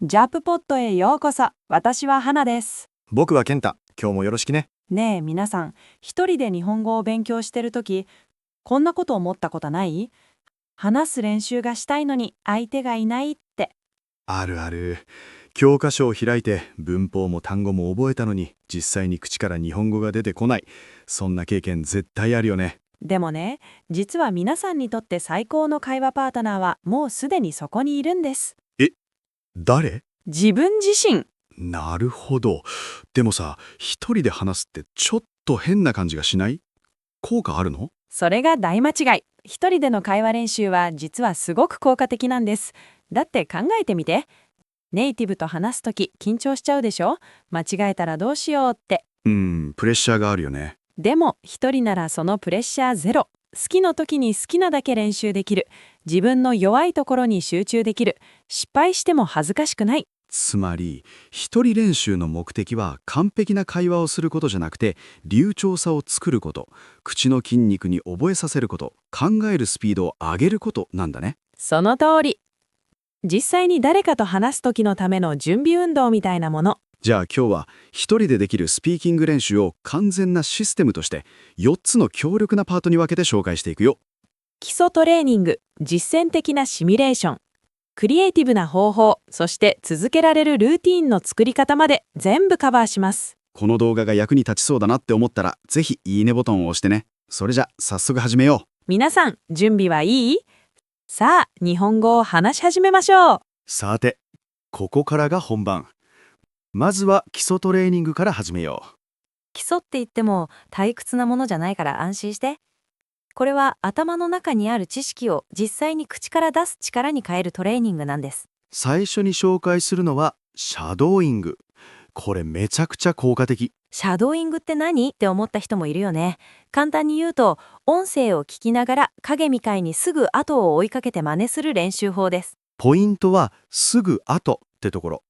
ジャプポットへようこそ。私は花です。僕は健太。今日もよろしくね。ねえ、皆さん、一人で日本語を勉強してるとき、こんなこと思ったことない？話す練習がしたいのに相手がいないって。あるある。教科書を開いて文法も単語も覚えたのに実際に口から日本語が出てこない。そんな経験絶対あるよね。でもね、実は皆さんにとって最高の会話パートナーはもうすでにそこにいるんです。誰？自分自身。なるほど。でもさ、一人で話すってちょっと変な感じがしない？効果あるの？それが大間違い。一人での会話練習は実はすごく効果的なんです。だって考えてみて。ネイティブと話すとき緊張しちゃうでしょ？間違えたらどうしようって。プレッシャーがあるよね。でも一人ならそのプレッシャーゼロ。好きな時に好きなだけ練習できる。自分の弱いところに集中できる。失敗しても恥ずかしくない。つまり、一人練習の目的は完璧な会話をすることじゃなくて、流暢さを作ること、口の筋肉に覚えさせること、考えるスピードを上げることなんだね。その通り。実際に誰かと話す時のための準備運動みたいなもの。じゃあ今日は一人でできるスピーキング練習を完全なシステムとして4つの強力なパートに分けて紹介していくよ。基礎トレーニング、実践的なシミュレーション、クリエイティブな方法、そして続けられるルーティーンの作り方まで全部カバーします。この動画が役に立ちそうだなって思ったら、ぜひいいねボタンを押してね。それじゃ早速始めよう。皆さん、準備はいい？さあ、日本語を話し始めましょう。さて、ここからが本番。まずは基礎トレーニングから始めよう。基礎って言っても退屈なものじゃないから安心して。これは頭の中にある知識を実際に口から出す力に変えるトレーニングなんです。最初に紹介するのはシャドーイング。これめちゃくちゃ効果的。シャドーイングって何って思った人もいるよね。簡単に言うと、音声を聞きながら影みたいにすぐ後を追いかけて真似する練習法です。ポイントはすぐ後ってところ。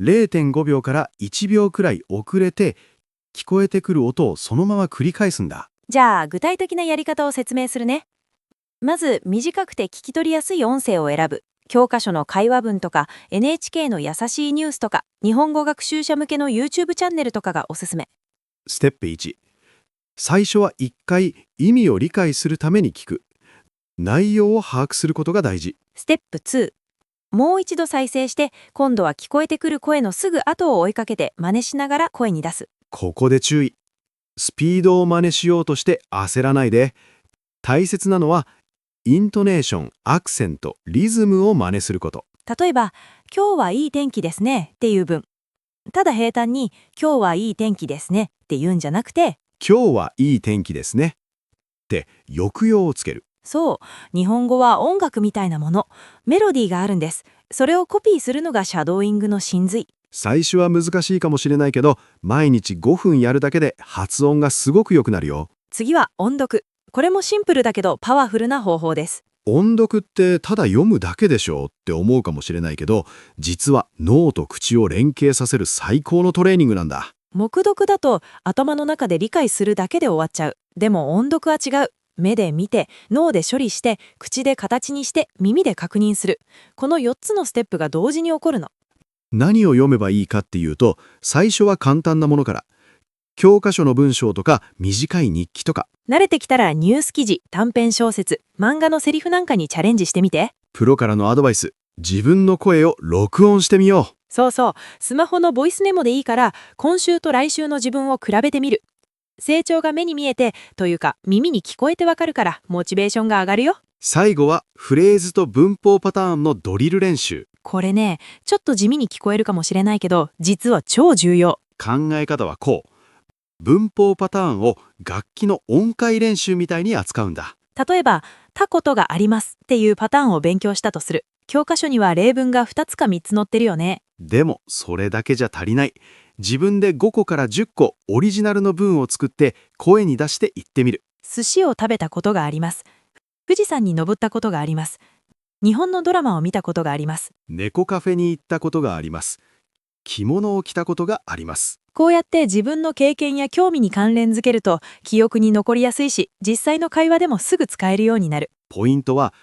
0.5 秒から1秒くらい遅れて聞こえてくる音をそのまま繰り返すんだ。じゃあ具体的なやり方を説明するね。まず短くて聞き取りやすい音声を選ぶ。教科書の会話文とか NHK の優しいニュースとか日本語学習者向けの YouTube チャンネルとかがおすすめ。ステップ1。最初は1回意味を理解するために聞く。内容を把握することが大事。ステップ2。もう一度再生して今度は聞こえてくる声のすぐ後を追いかけて真似しながら声に出す。ここで注意。スピードを真似しようとして焦らないで。大切なのはイントネーション、アクセント、リズムを真似すること。例えば、今日はいい天気ですねっていう文。ただ平坦に今日はいい天気ですねって言うんじゃなくて、今日はいい天気ですね。って抑揚をつける。そう、日本語は音楽みたいなもの。メロディーがあるんです。それをコピーするのがシャドーイングの真髄。最初は難しいかもしれないけど、毎日5分やるだけで発音がすごく良くなるよ。次は音読。これもシンプルだけどパワフルな方法です。音読ってただ読むだけでしょって思うかもしれないけど、実は脳と口を連携させる最高のトレーニングなんだ。黙読だと頭の中で理解するだけで終わっちゃう。でも音読は違う。目で見て、脳で処理して、口で形にして、耳で確認する。この4つのステップが同時に起こるの。何を読めばいいかっていうと、最初は簡単なものから。教科書の文章とか短い日記とか。慣れてきたらニュース記事、短編小説、漫画のセリフなんかにチャレンジしてみて。プロからのアドバイス。自分の声を録音してみよう。そうそう、スマホのボイスメモでいいから、今週と来週の自分を比べてみる。成長が目に見えて、というか耳に聞こえてわかるから、モチベーションが上がるよ。最後はフレーズと文法パターンのドリル練習。これね、ちょっと地味に聞こえるかもしれないけど、実は超重要。考え方はこう。文法パターンを楽器の音階練習みたいに扱うんだ。例えば、たことがありますっていうパターンを勉強したとする。教科書には例文が2つか3つ載ってるよね。でもそれだけじゃ足りない。自分で5個から10個オリジナルの文を作って声に出して言ってみる。寿司を食べたことがあります。富士山に登ったことがあります。日本のドラマを見たことがあります。猫カフェに行ったことがあります。着物を着たことがあります。こうやって自分の経験や興味に関連づけると記憶に残りやすいし、実際の会話でもすぐ使えるようになる。ポイントは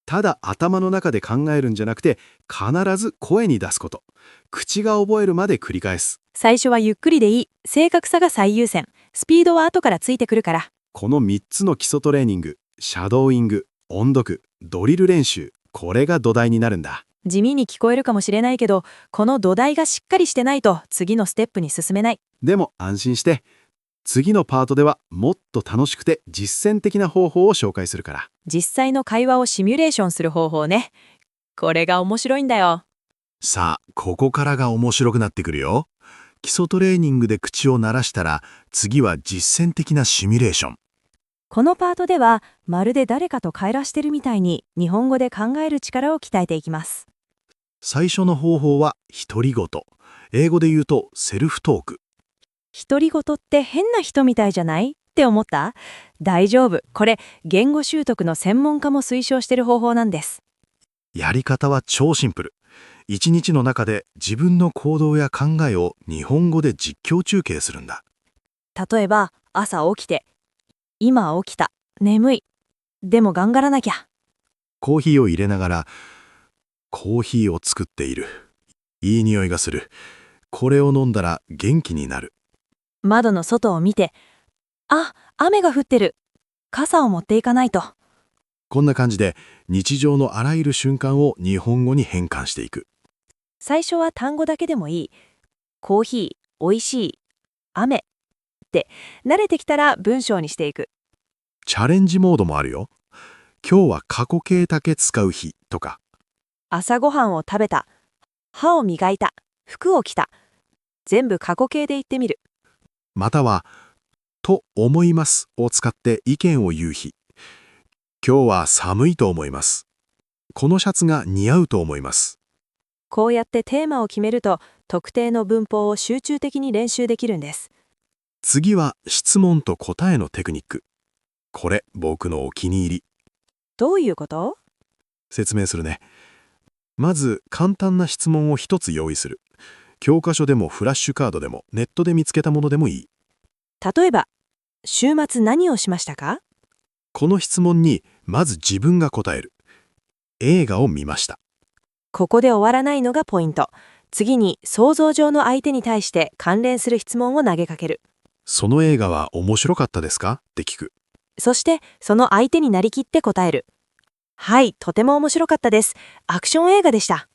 ただ頭の中で考えるんじゃなくて、必ず声に出すこと。口が覚えるまで繰り返す。最初はゆっくりでいい。正確さが最優先。スピードは後からついてくるから。この3つの基礎トレーニング、シャドーイング、音読、ドリル練習、これが土台になるんだ。地味に聞こえるかもしれないけど、この土台がしっかりしてないと次のステップに進めない。でも安心して。次のパートではもっと楽しくて実践的な方法を紹介するから。実際の会話をシミュレーションする方法ね。これが面白いんだよ。さあ、ここからが面白くなってくるよ。基礎トレーニングで口を鳴らしたら、次は実践的なシミュレーション。このパートでは、まるで誰かと会話してるみたいに日本語で考える力を鍛えていきます。最初の方法は独り言。英語で言うとセルフトーク。独り言って変な人みたいじゃないって思った？大丈夫。これ、言語習得の専門家も推奨してる方法なんです。やり方は超シンプル。一日の中で自分の行動や考えを日本語で実況中継するんだ。例えば、朝起きて、今起きた、眠い、でも頑張らなきゃ。コーヒーを入れながら、コーヒーを作っている。いい匂いがする。これを飲んだら元気になる。窓の外を見て、あ、雨が降ってる。傘を持っていかないと。こんな感じで日常のあらゆる瞬間を日本語に変換していく。最初は単語だけでもいい。コーヒー、美味しい、雨って慣れてきたら文章にしていく。チャレンジモードもあるよ。今日は過去形だけ使う日とか。朝ごはんを食べた。歯を磨いた。服を着た。全部過去形で言ってみる。または、と思いますを使って意見を言う日。今日は寒いと思います。このシャツが似合うと思います。こうやってテーマを決めると、特定の文法を集中的に練習できるんです。次は質問と答えのテクニック。これ、僕のお気に入り。どういうこと？説明するね。まず、簡単な質問を一つ用意する。教科書でもフラッシュカードでもネットで見つけたものでもいい。例えば、週末何をしましたか？この質問にまず自分が答える。映画を見ました。ここで終わらないのがポイント。次に想像上の相手に対して関連する質問を投げかける。その映画は面白かったですかって聞く。そしてその相手になりきって答える。はい、とても面白かったです。アクション映画でした。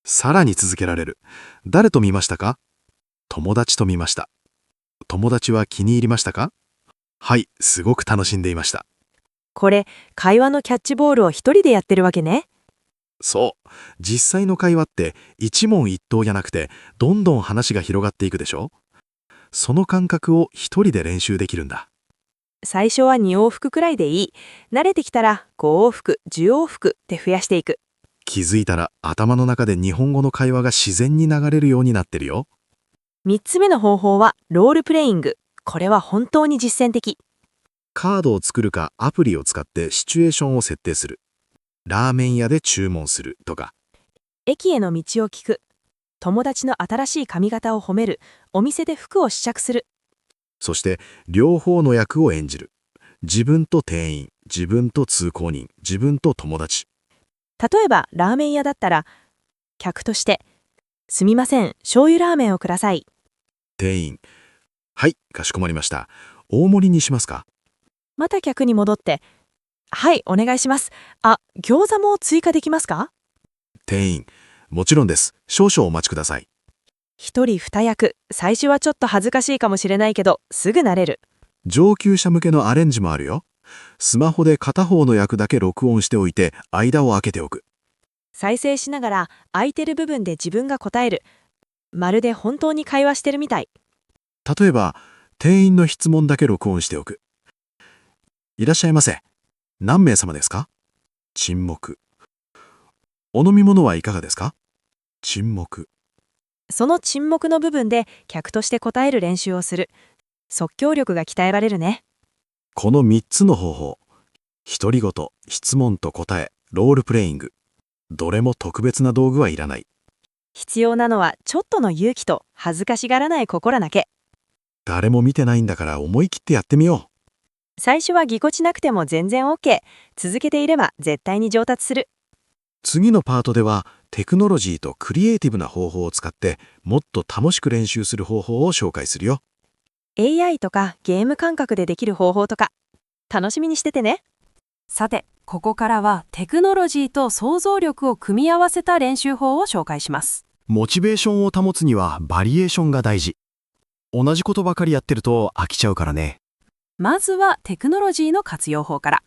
さらに続けられる。誰と見ましたか？友達と見ました。友達は気に入りましたか？はい、すごく楽しんでいました。これ、会話のキャッチボールを一人でやってるわけね。そう。実際の会話って一問一答じゃなくて、どんどん話が広がっていくでしょ？その感覚を一人で練習できるんだ。最初は2往復くらいでいい。慣れてきたら5往復、10往復って増やしていく。気づいたら頭の中で日本語の会話が自然に流れるようになってるよ。3つ目の方法はロールプレイング。これは本当に実践的。カードを作るかアプリを使ってシチュエーションを設定する。ラーメン屋で注文するとか。駅への道を聞く。友達の新しい髪型を褒める。お店で服を試着する。そして両方の役を演じる。自分と店員、自分と通行人、自分と友達。例えばラーメン屋だったら、客として、すみません、醤油ラーメンをください。店員、はい、かしこまりました。大盛りにしますか？また客に戻って、はい、お願いします。あ、餃子も追加できますか？店員、もちろんです。少々お待ちください。一人二役、最初はちょっと恥ずかしいかもしれないけど、すぐ慣れる。上級者向けのアレンジもあるよ。スマホで片方の役だけ録音しておいて、間を空けておく。再生しながら、空いてる部分で自分が答える。まるで本当に会話してるみたい。例えば、店員の質問だけ録音しておく。いらっしゃいませ。何名様ですか？沈黙。お飲み物はいかがですか？沈黙。その沈黙の部分で客として答える練習をする。即興力が鍛えられるね。この3つの方法。独り言、質問と答え、ロールプレイング。どれも特別な道具はいらない。必要なのはちょっとの勇気と恥ずかしがらない心だけ。誰も見てないんだから思い切ってやってみよう。最初はぎこちなくても全然 OK。続けていれば絶対に上達する。次のパートでは、テクノロジーとクリエイティブな方法を使って、もっと楽しく練習する方法を紹介するよ。AI とかゲーム感覚でできる方法とか、楽しみにしててね。さて、ここからはテクノロジーと想像力を組み合わせた練習法を紹介します。モチベーションを保つにはバリエーションが大事。同じことばかりやってると飽きちゃうからね。まずはテクノロジーの活用法から。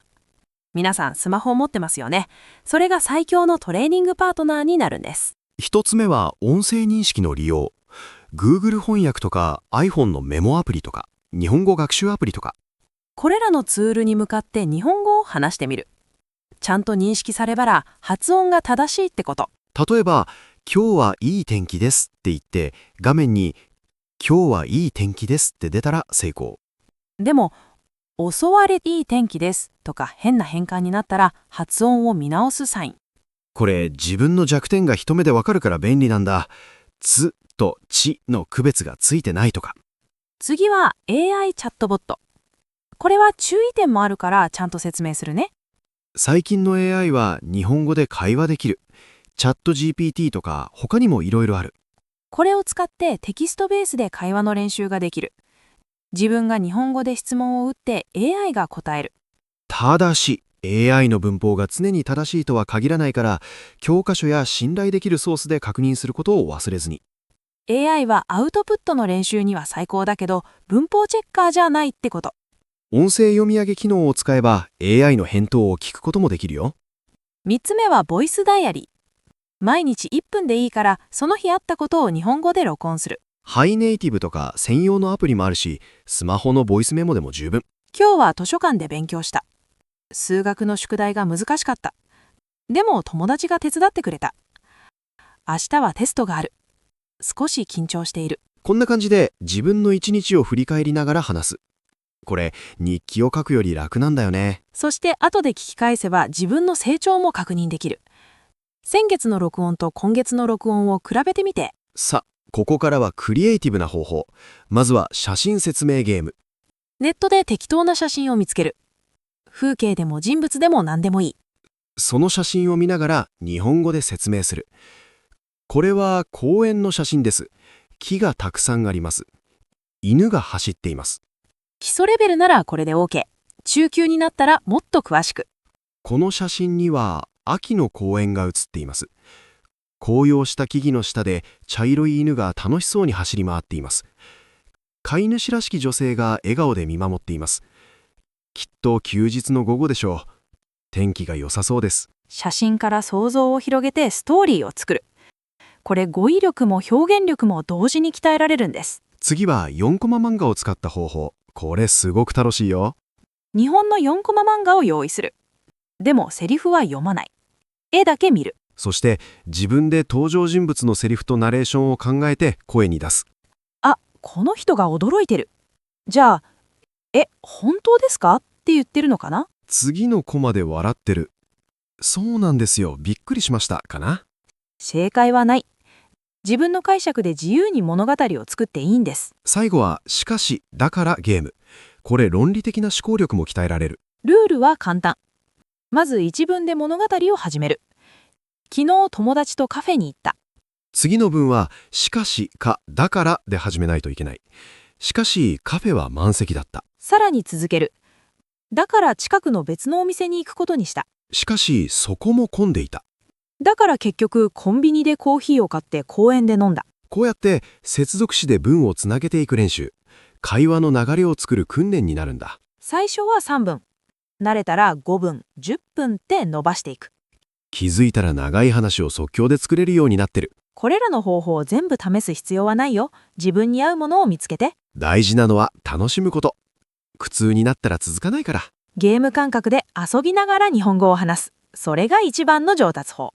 皆さんスマホを持ってますよね。それが最強のトレーニングパートナーになるんです。一つ目は音声認識の利用。Google 翻訳とか iPhone のメモアプリとか日本語学習アプリとか。これらのツールに向かって日本語を話してみる。ちゃんと認識さればら発音が正しいってこと。例えば、今日はいい天気ですって言って画面に今日はいい天気ですって出たら成功。でも、襲われいい天気ですとか変な変換になったら発音を見直すサイン。これ自分の弱点が一目でわかるから便利なんだ。つとちの区別がついてないとか。次は AI チャットボット。これは注意点もあるからちゃんと説明するね。最近の AI は日本語で会話できる。チャット GPT とか他にもいろいろある。これを使ってテキストベースで会話の練習ができる。自分が日本語で質問を打って AI が答える。ただし、AI の文法が常に正しいとは限らないから、教科書や信頼できるソースで確認することを忘れずに。AI はアウトプットの練習には最高だけど、文法チェッカーじゃないってこと。音声読み上げ機能を使えば AI の返答を聞くこともできるよ。3つ目はボイスダイアリー。毎日1分でいいから、その日あったことを日本語で録音する。ハイネイティブとか専用のアプリもあるし、スマホのボイスメモでも十分。今日は図書館で勉強した。数学の宿題が難しかった。でも友達が手伝ってくれた。明日はテストがある。少し緊張している。こんな感じで自分の一日を振り返りながら話す。これ、日記を書くより楽なんだよね。そして後で聞き返せば自分の成長も確認できる。先月の録音と今月の録音を比べてみて。さあ、ここからはクリエイティブな方法。まずは写真説明ゲーム。ネットで適当な写真を見つける。風景でも人物でも何でもいい。その写真を見ながら日本語で説明する。これは公園の写真です。木がたくさんあります。犬が走っています。基礎レベルならこれで OK。中級になったらもっと詳しく。この写真には秋の公園が写っています。紅葉した木々の下で茶色い犬が楽しそうに走り回っています。飼い主らしき女性が笑顔で見守っています。きっと休日の午後でしょう。天気が良さそうです。写真から想像を広げてストーリーを作る。これ語彙力も表現力も同時に鍛えられるんです。次は4コマ漫画を使った方法。これすごく楽しいよ。日本の4コマ漫画を用意する。でもセリフは読まない。絵だけ見る。そして自分で登場人物のセリフとナレーションを考えて声に出す。あ、この人が驚いてる。じゃあ、本当ですかって言ってるのかな？次のコマで笑ってる。そうなんですよ。びっくりしましたかな？正解はない。自分の解釈で自由に物語を作っていいんです。最後はしかしだからゲーム。これ論理的な思考力も鍛えられる。ルールは簡単。まず一文で物語を始める。昨日友達とカフェに行った。次の文はしかしかだからで始めないといけない。しかしカフェは満席だった。さらに続ける。だから近くの別のお店に行くことにした。しかしそこも混んでいた。だから結局コンビニでコーヒーを買って公園で飲んだ。こうやって接続詞で文をつなげていく練習。会話の流れを作る訓練になるんだ。最初は3分。慣れたら5分、10分って伸ばしていく。気づいたら長い話を即興で作れるようになってる。これらの方法を全部試す必要はないよ。自分に合うものを見つけて。大事なのは楽しむこと。苦痛になったら続かないから。ゲーム感覚で遊びながら日本語を話す。それが一番の上達法。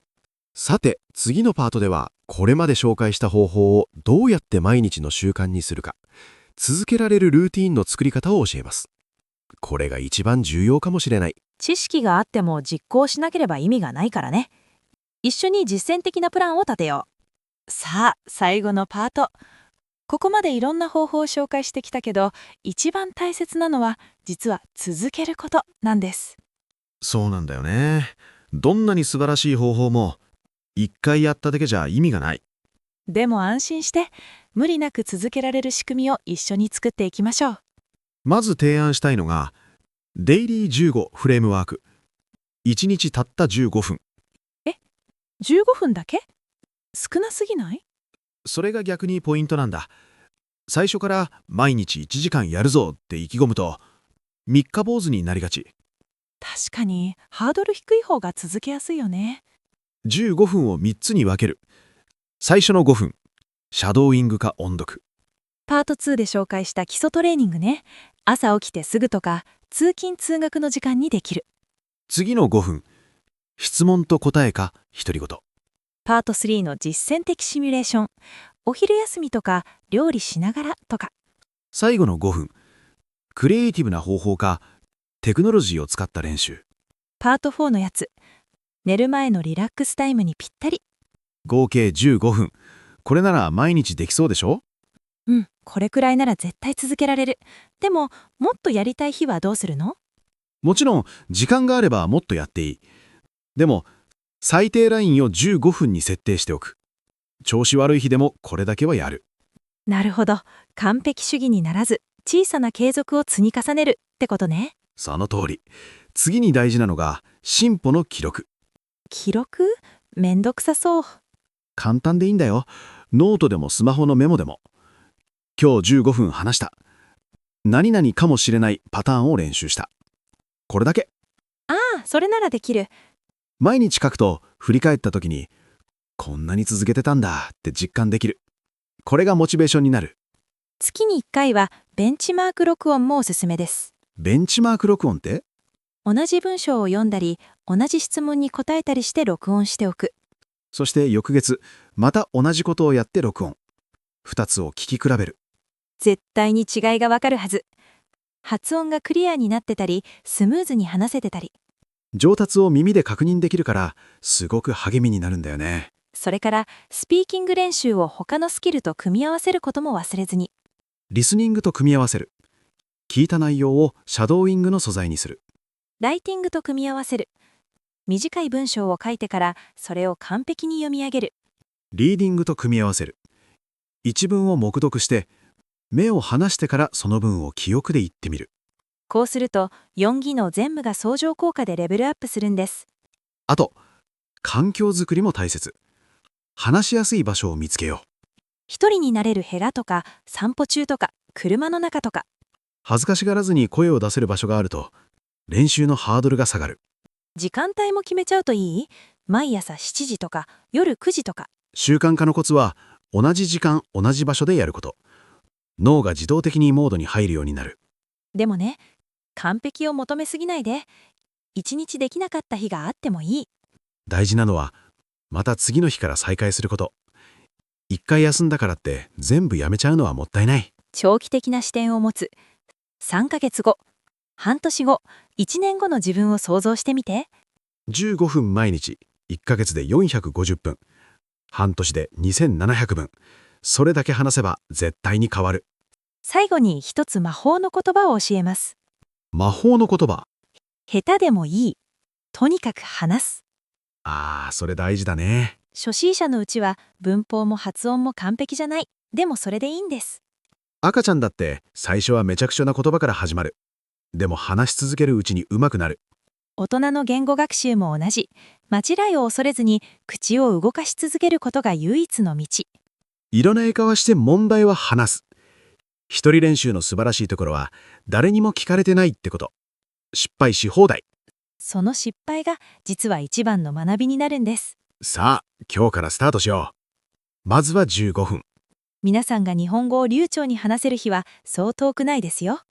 さて、次のパートではこれまで紹介した方法をどうやって毎日の習慣にするか、続けられるルーティーンの作り方を教えます。これが一番重要かもしれない。知識があっても実行しなければ意味がないからね。一緒に実践的なプランを立てよう。さあ、最後のパート。ここまでいろんな方法を紹介してきたけど、一番大切なのは実は続けることなんです。そうなんだよね。どんなに素晴らしい方法も、一回やっただけじゃ意味がない。でも安心して、無理なく続けられる仕組みを一緒に作っていきましょう。まず提案したいのが、デイリー15フレームワーク。1日たった15分。 15分だけ？少なすぎない？それが逆にポイントなんだ。最初から毎日1時間やるぞって意気込むと、三日坊主になりがち。確かに、ハードル低い方が続けやすいよね。15分を3つに分ける。最初の5分、シャドーイングか音読。パート2で紹介した基礎トレーニングね。朝起きてすぐとか、通勤通学の時間にできる。次の5分、質問と答えか独り言。パート3の実践的シミュレーション。お昼休みとか、料理しながらとか。最後の5分、クリエイティブな方法かテクノロジーを使った練習。パート4のやつ。寝る前のリラックスタイムにぴったり。合計15分。これなら毎日できそうでしょ？これくらいなら絶対続けられる。でも、もっとやりたい日はどうするの？もちろん、時間があればもっとやっていい。でも、最低ラインを15分に設定しておく。調子悪い日でもこれだけはやる。なるほど。完璧主義にならず、小さな継続を積み重ねるってことね。その通り。次に大事なのが、進歩の記録。記録？めんどくさそう。簡単でいいんだよ。ノートでもスマホのメモでも。今日15分話した。何々かもしれないパターンを練習した。これだけ。ああ、それならできる。毎日書くと振り返った時に、こんなに続けてたんだって実感できる。これがモチベーションになる。月に1回はベンチマーク録音もおすすめです。ベンチマーク録音って？同じ文章を読んだり、同じ質問に答えたりして録音しておく。そして翌月、また同じことをやって録音。2つを聞き比べる。絶対に違いがわかるはず。発音がクリアになってたり、スムーズに話せてたり。上達を耳で確認できるから、すごく励みになるんだよね。それから、スピーキング練習を他のスキルと組み合わせることも忘れずに。リスニングと組み合わせる。聞いた内容をシャドーイングの素材にする。ライティングと組み合わせる。短い文章を書いてから、それを完璧に読み上げる。リーディングと組み合わせる。一文を黙読して、目を離してからその文を記憶で言ってみる。こうすると、4技能全部が相乗効果でレベルアップするんです。あと、環境づくりも大切。話しやすい場所を見つけよう。一人になれる部屋とか、散歩中とか、車の中とか。恥ずかしがらずに声を出せる場所があると、練習のハードルが下がる。時間帯も決めちゃうといい？毎朝7時とか、夜9時とか。習慣化のコツは、同じ時間、同じ場所でやること。脳が自動的にモードに入るようになる。でもね、完璧を求めすぎないで。一日できなかった日があってもいい。大事なのは、また次の日から再開すること。一回休んだからって全部やめちゃうのはもったいない。長期的な視点を持つ。3ヶ月後、半年後、1年後の自分を想像してみて。15分毎日、1ヶ月で450分。半年で2700分。それだけ話せば絶対に変わる。最後に一つ魔法の言葉を教えます。魔法の言葉。下手でもいい。とにかく話す。それ大事だね。初心者のうちは文法も発音も完璧じゃない。でもそれでいいんです。赤ちゃんだって最初はめちゃくちゃな言葉から始まる。でも話し続けるうちに上手くなる。大人の言語学習も同じ。間違いを恐れずに口を動かし続けることが唯一の道。色ない顔して問題は話す。一人練習の素晴らしいところは誰にも聞かれてないってこと。失敗し放題。その失敗が実は一番の学びになるんです。さあ、今日からスタートしよう。まずは15分。皆さんが日本語を流暢に話せる日はそう遠くないですよ。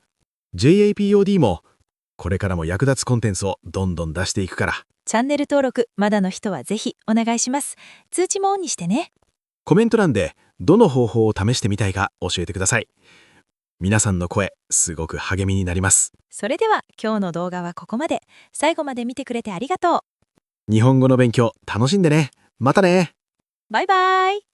JAPOD もこれからも役立つコンテンツをどんどん出していくから。チャンネル登録まだの人はぜひお願いします。通知もオンにしてね。コメント欄でどの方法を試してみたいか教えてください。皆さんの声、すごく励みになります。それでは今日の動画はここまで。最後まで見てくれてありがとう。日本語の勉強楽しんでね。またね。バイバイ。